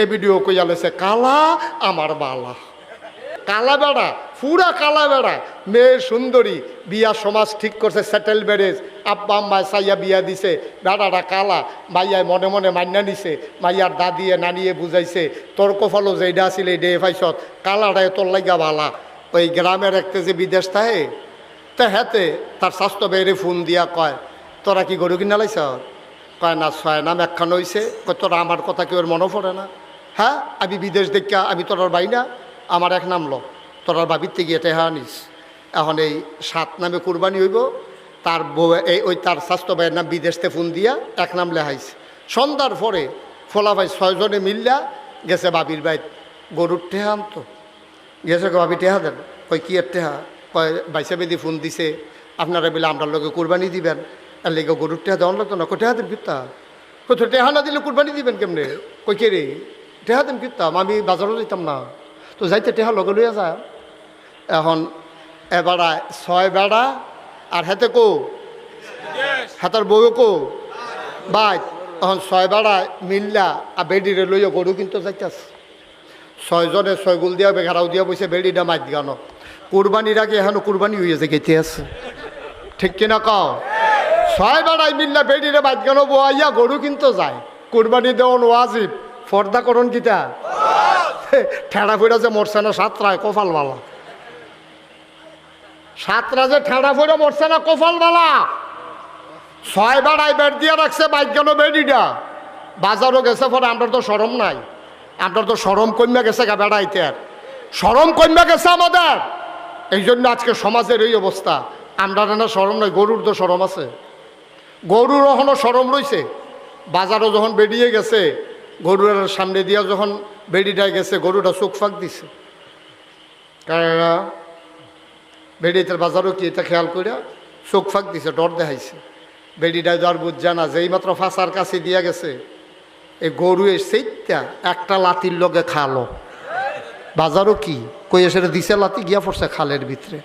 এ video কইয়া লেছে কালা আমার বালা। কালা বেড়া, পুরা কালা বেড়া, মেয়ে সুন্দরী, বিয়া সমাজ ঠিক করছে, সেটেল ম্যারেজ, আব্বা আম্মায় সাইয়া বিয়া দিছে, বেড়াটা কালা, মাইয়ায় মনে মনে মান্যা নিছে, মাইয়ার দাদিয়ে নানিয়ে বুঝাইছে তোর কপালও যেইটা আসিল এই ডে ফাইছত কালাটায় তোর লাগা বালা। ওই গ্রামের একটা যে বিদেশ থাকে তা হেতে তার স্বাস্থ্য বেড়ে ফোন দিয়া কয় তোরা কি গরু কিনা লাইছ? কয় না, ছয় নাম একখান হইছে। কয় তোরা আমার কথা কেউ মনে পড়ে না? হ্যাঁ, আমি বিদেশ দেখা আমি তোর বাই না, আমার এক নাম ল, তোর বাবির থেকে টেহা আনিস। এখন এই 7 নামে কুরবানি হইব, তার বউ এই ওই তার স্বাস্থ্য ভাইয়ের নাম বিদেশতে ফোন দিয়া এক নাম লেহাইছে। সন্ধ্যার পরে ফোলা ভাই 6 জনে মিল্লা গেছে বাবির বাইত গরুর টেহা আনতো। গেছে বাবি টেহা দেন। কই কি এর টেহা? কয় বাইসা বেদি ফোন দিছে আপনারা বলে আপনার লোকে কুরবানি দিবেন, আর লেগে গরুর টেহা দেওয়ান লাগতো না। কই টেহা দেন কিতা? কই তো টেহা না দিলে কুরবানি দিবেন কেমনে? কই কে রে টেহা দেন কিতাম, আমি বাজারও যেতাম না, তো যাইতে টেহা লগে লইয়া যায়। এখন এবারা 6 বেড়া আর হাতে কো হাতার বউ কো বাইক। এখন 6 বেড়া মিল্লা আর বেডিরে লইয়া গরু কিন্তু যাইতেছে। 6 জনে 6 গুল দিয়া বেঘারাও দিয়া বসে বেডিটা মাইত গানো। কুরবানির আগে এখন কুরবানি হয়েছে গেতে আছে, ঠিক কিনা কও? 6 বেড়াই মিল্লা বেডিরে মাইত গানো বোয়াইয়া গরু কিন্তু যায়। কুরবানি দেওয়ান ওয়াজিব, ফর্দা করণ কিতা ঠেড়া ফেরা যে মরছে না সাতরায় কপালওয়ালা। 7রা যে ঠেড়া ফেরা মরছে না কপালওয়ালা। 6 বেড়াই বেড দিয়ে রাখছে বাইক গেল বেডিটা। বাজারও গেছে পরে আমরা তো সরম নাই, আমরা তো সরম কমে গেছে গা বেড়াইতে, আর সরম কমে গেছে আমাদের। এই জন্য আজকে সমাজের এই অবস্থা। আমরা না সরম নাই, গরুর তো সরম আছে, গরুর এখনও সরম রয়েছে। বাজারও যখন বেরিয়ে গেছে গরুর সামনে দিয়া যখন বেডিটায় গেছে গরুটা চোখ ফাঁক দিছে। কারণ বেডিটার বাজারও কি এটা খেয়াল করিয়া চোখ ফাঁক দিছে, ডর দেখাইছে। বেডিটায় যার বুঝছে না, যেই মাত্র ফাঁসার কাছে দিয়া গেছে এই গরু সেইটা একটা লাতির লগে খালো। বাজারও কি কই এসে দিছে লাতি গিয়া পড়ছে খালের ভিতরে।